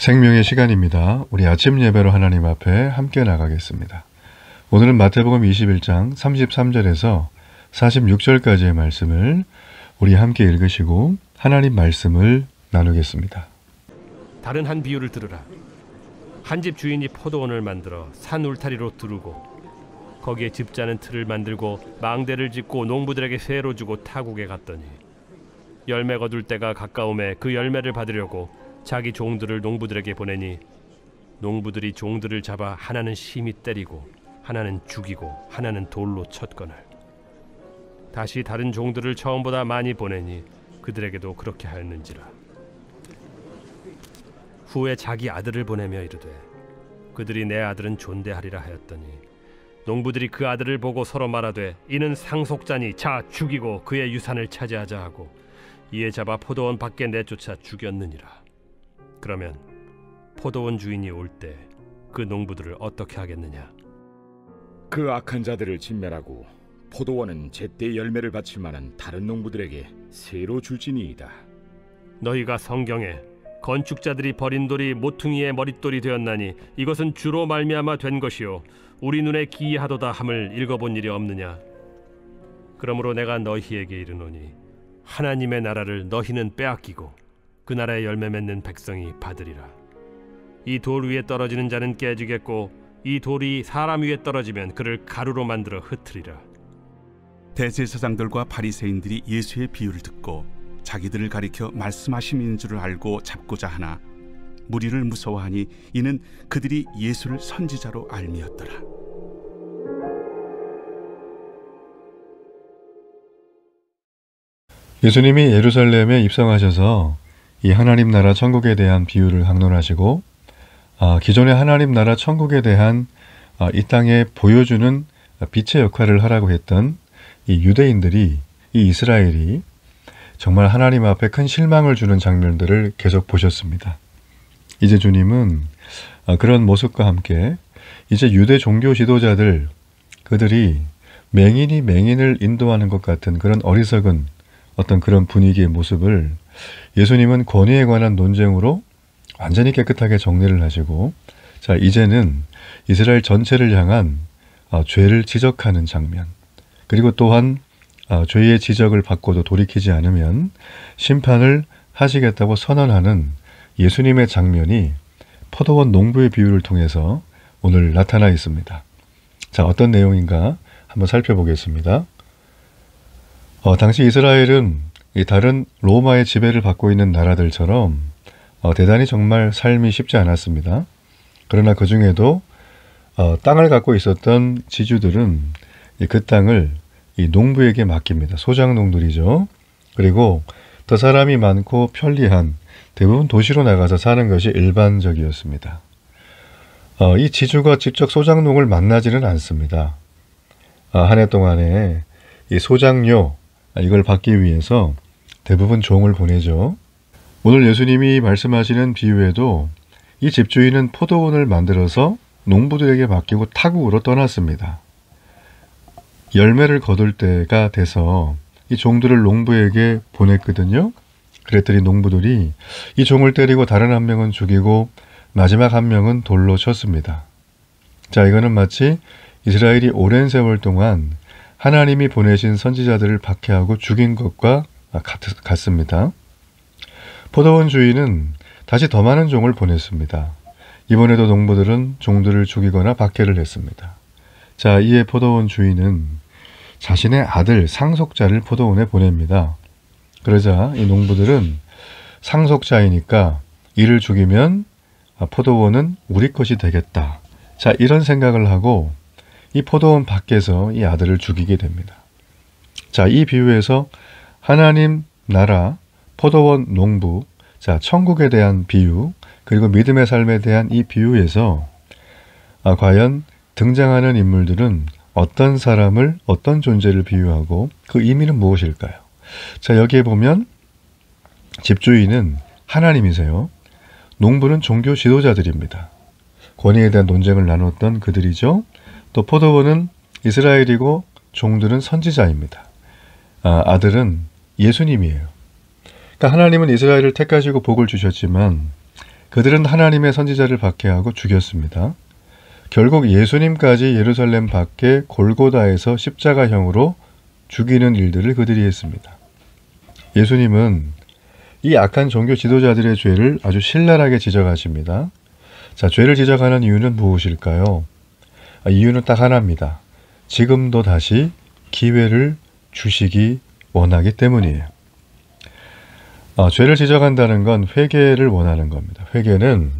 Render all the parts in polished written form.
생명의 시간입니다. 우리 아침 예배로 하나님 앞에 함께 나가겠습니다. 오늘은 마태복음 21장 33절에서 46절까지의 말씀을 우리 함께 읽으시고 하나님 말씀을 나누겠습니다. 다른 한 비유를 들으라. 한 집 주인이 포도원을 만들어 산 울타리로 두르고 거기에 집자는 틀을 만들고 망대를 짓고 농부들에게 세로 주고 타국에 갔더니 열매 거둘 때가 가까움에 그 열매를 받으려고 자기 종들을 농부들에게 보내니 농부들이 종들을 잡아 하나는 심히 때리고 하나는 죽이고 하나는 돌로 쳤거늘 다시 다른 종들을 처음보다 많이 보내니 그들에게도 그렇게 하였는지라. 후에 자기 아들을 보내며 이르되 그들이 내 아들은 존대하리라 하였더니 농부들이 그 아들을 보고 서로 말하되 이는 상속자니 자 죽이고 그의 유산을 차지하자 하고 이에 잡아 포도원 밖에 내쫓아 죽였느니라. 그러면 포도원 주인이 올 때 그 농부들을 어떻게 하겠느냐? 그 악한 자들을 진멸하고 포도원은 제때 열매를 바칠 만한 다른 농부들에게 새로 줄지니이다. 너희가 성경에 건축자들이 버린 돌이 모퉁이의 머릿돌이 되었나니 이것은 주로 말미암아 된 것이요 우리 눈에 기이하도다 함을 읽어본 일이 없느냐? 그러므로 내가 너희에게 이르노니 하나님의 나라를 너희는 빼앗기고 그 나라의 열매 맺는 백성이 받으리라. 이 돌 위에 떨어지는 자는 깨지겠고 이 돌이 사람 위에 떨어지면 그를 가루로 만들어 흩으리라. 대제사장들과 바리새인들이 예수의 비유를 듣고 자기들을 가리켜 말씀하심인 줄을 알고 잡고자 하나 무리를 무서워하니 이는 그들이 예수를 선지자로 알미었더라. 예수님이 예루살렘에 입성하셔서 이 하나님 나라 천국에 대한 비유를 항론하시고 기존의 하나님 나라 천국에 대한 이 땅에 보여주는 빛의 역할을 하라고 했던 이 유대인들이, 이 이스라엘이 정말 하나님 앞에 큰 실망을 주는 장면들을 계속 보셨습니다. 이제 주님은 그런 모습과 함께 이제 유대 종교 지도자들, 그들이 맹인이 맹인을 인도하는 것 같은 그런 어리석은 어떤 그런 분위기의 모습을 예수님은 권위에 관한 논쟁으로 완전히 깨끗하게 정리를 하시고, 자, 이제는 이스라엘 전체를 향한 죄를 지적하는 장면, 그리고 또한 죄의 지적을 받고도 돌이키지 않으면 심판을 하시겠다고 선언하는 예수님의 장면이 포도원 농부의 비유를 통해서 오늘 나타나 있습니다. 자, 어떤 내용인가 한번 살펴보겠습니다. 당시 이스라엘은 이 다른 로마의 지배를 받고 있는 나라들처럼 대단히 정말 삶이 쉽지 않았습니다. 그러나 그 중에도 땅을 갖고 있었던 지주들은 그 땅을 이 농부에게 맡깁니다. 소작농들이죠. 그리고 더 사람이 많고 편리한 대부분 도시로 나가서 사는 것이 일반적이었습니다. 이 지주가 직접 소작농을 만나지는 않습니다. 한 해 동안에 이 소작료 이걸 받기 위해서 대부분 종을 보내죠. 오늘 예수님이 말씀하시는 비유에도 이 집주인은 포도원을 만들어서 농부들에게 맡기고 타국으로 떠났습니다. 열매를 거둘 때가 돼서 이 종들을 농부에게 보냈거든요. 그랬더니 농부들이 이 종을 때리고 다른 한 명은 죽이고 마지막 한 명은 돌로 쳤습니다. 자, 이거는 마치 이스라엘이 오랜 세월 동안 하나님이 보내신 선지자들을 박해하고 죽인 것과 같습니다. 포도원 주인은 다시 더 많은 종을 보냈습니다. 이번에도 농부들은 종들을 죽이거나 박해를 했습니다. 자, 이에 포도원 주인은 자신의 아들 상속자를 포도원에 보냅니다. 그러자 이 농부들은 상속자이니까 이를 죽이면 포도원은 우리 것이 되겠다. 자, 이런 생각을 하고 이 포도원 밖에서 이 아들을 죽이게 됩니다. 자, 이 비유에서 하나님 나라, 포도원 농부, 자, 천국에 대한 비유, 그리고 믿음의 삶에 대한 이 비유에서 과연 등장하는 인물들은 어떤 사람을, 어떤 존재를 비유하고 그 의미는 무엇일까요? 자, 여기에 보면 집주인은 하나님이세요. 농부는 종교 지도자들입니다. 권위에 대한 논쟁을 나눴던 그들이죠. 또 포도원은 이스라엘이고 종들은 선지자입니다. 아들은 예수님이에요. 그러니까 하나님은 이스라엘을 택하시고 복을 주셨지만 그들은 하나님의 선지자를 박해하고 죽였습니다. 결국 예수님까지 예루살렘 밖에 골고다에서 십자가형으로 죽이는 일들을 그들이 했습니다. 예수님은 이 악한 종교 지도자들의 죄를 아주 신랄하게 지적하십니다. 자, 죄를 지적하는 이유는 무엇일까요? 이유는 딱 하나입니다. 지금도 다시 기회를 주시기 원하기 때문이에요. 죄를 지적한다는 건 회개를 원하는 겁니다. 회개는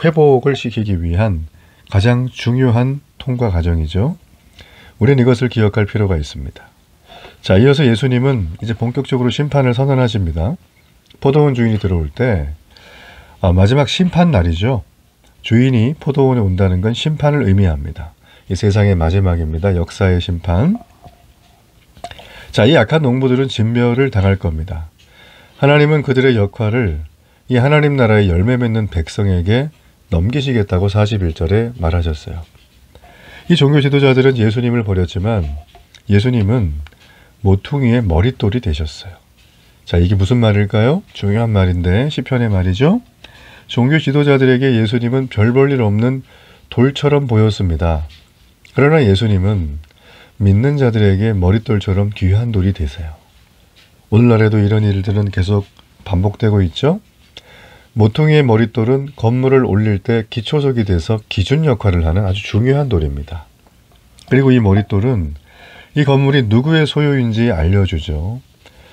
회복을 시키기 위한 가장 중요한 통과 과정이죠. 우리는 이것을 기억할 필요가 있습니다. 자, 이어서 예수님은 이제 본격적으로 심판을 선언하십니다. 포도원 주인이 들어올 때 마지막 심판 날이죠. 주인이 포도원에 온다는 건 심판을 의미합니다. 이 세상의 마지막입니다. 역사의 심판. 자, 이 악한 농부들은 진멸을 당할 겁니다. 하나님은 그들의 역할을 이 하나님 나라의 열매 맺는 백성에게 넘기시겠다고 41절에 말하셨어요. 이 종교 지도자들은 예수님을 버렸지만 예수님은 모퉁이의 머릿돌이 되셨어요. 자, 이게 무슨 말일까요? 중요한 말인데 시편의 말이죠. 종교 지도자들에게 예수님은 별 볼 일 없는 돌처럼 보였습니다. 그러나 예수님은 믿는 자들에게 머릿돌처럼 귀한 돌이 되세요. 오늘날에도 이런 일들은 계속 반복되고 있죠. 모퉁이의 머릿돌은 건물을 올릴 때 기초석이 돼서 기준 역할을 하는 아주 중요한 돌입니다. 그리고 이 머릿돌은 이 건물이 누구의 소유인지 알려주죠.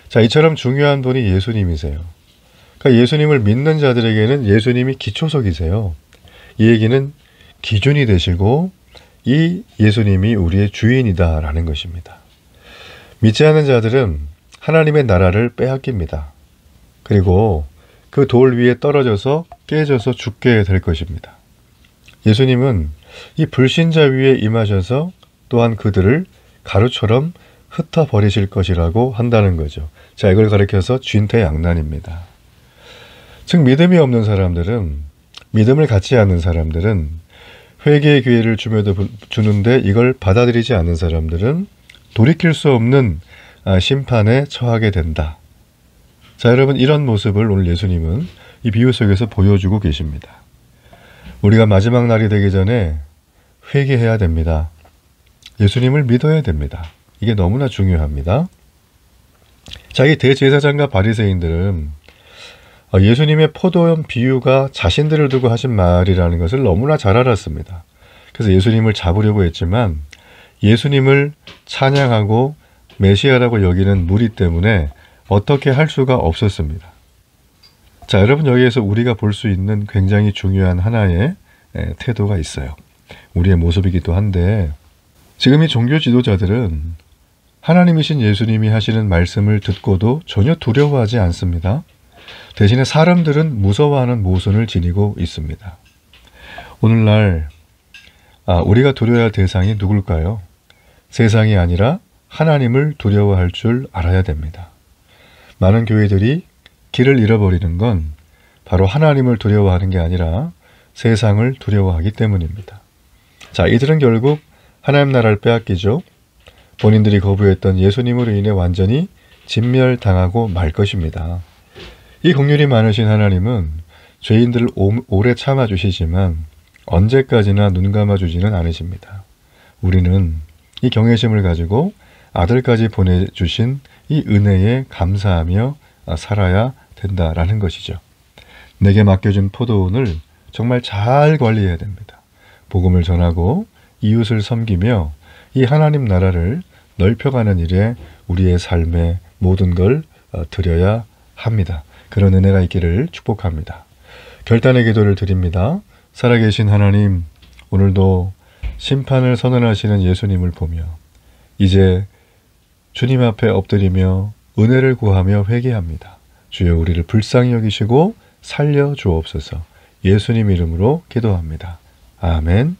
자, 이처럼 중요한 분이 예수님이세요. 그러니까 예수님을 믿는 자들에게는 예수님이 기초석이세요. 이 얘기는 기준이 되시고 이 예수님이 우리의 주인이다라는 것입니다. 믿지 않는 자들은 하나님의 나라를 빼앗깁니다. 그리고 그 돌 위에 떨어져서 깨져서 죽게 될 것입니다. 예수님은 이 불신자 위에 임하셔서 또한 그들을 가루처럼 흩어버리실 것이라고 한다는 거죠. 자, 이걸 가리켜서 쥔태양난입니다. 즉 믿음이 없는 사람들은, 믿음을 갖지 않는 사람들은, 회개의 기회를 주는데 이걸 받아들이지 않는 사람들은 돌이킬 수 없는 심판에 처하게 된다. 자, 여러분, 이런 모습을 오늘 예수님은 이 비유 속에서 보여주고 계십니다. 우리가 마지막 날이 되기 전에 회개해야 됩니다. 예수님을 믿어야 됩니다. 이게 너무나 중요합니다. 자, 이 대제사장과 바리새인들은 예수님의 포도원 비유가 자신들을 두고 하신 말이라는 것을 너무나 잘 알았습니다. 그래서 예수님을 잡으려고 했지만 예수님을 찬양하고 메시아라고 여기는 무리 때문에 어떻게 할 수가 없었습니다. 자, 여러분, 여기에서 우리가 볼 수 있는 굉장히 중요한 하나의 태도가 있어요. 우리의 모습이기도 한데, 지금 이 종교 지도자들은 하나님이신 예수님이 하시는 말씀을 듣고도 전혀 두려워하지 않습니다. 대신에 사람들은 무서워하는 모순을 지니고 있습니다. 오늘날 우리가 두려워할 대상이 누굴까요? 세상이 아니라 하나님을 두려워할 줄 알아야 됩니다. 많은 교회들이 길을 잃어버리는 건 바로 하나님을 두려워하는 게 아니라 세상을 두려워하기 때문입니다. 자, 이들은 결국 하나님 나라를 빼앗기죠. 본인들이 거부했던 예수님으로 인해 완전히 진멸당하고 말 것입니다. 이 긍휼이 많으신 하나님은 죄인들을 오래 참아주시지만 언제까지나 눈 감아주지는 않으십니다. 우리는 이 경외심을 가지고 아들까지 보내주신 이 은혜에 감사하며 살아야 된다라는 것이죠. 내게 맡겨준 포도원을 정말 잘 관리해야 됩니다. 복음을 전하고 이웃을 섬기며 이 하나님 나라를 넓혀가는 일에 우리의 삶의 모든 걸 드려야 합니다. 그런 은혜가 있기를 축복합니다. 결단의 기도를 드립니다. 살아계신 하나님, 오늘도 심판을 선언하시는 예수님을 보며 이제 주님 앞에 엎드리며 은혜를 구하며 회개합니다. 주여, 우리를 불쌍히 여기시고 살려 주옵소서. 예수님 이름으로 기도합니다. 아멘.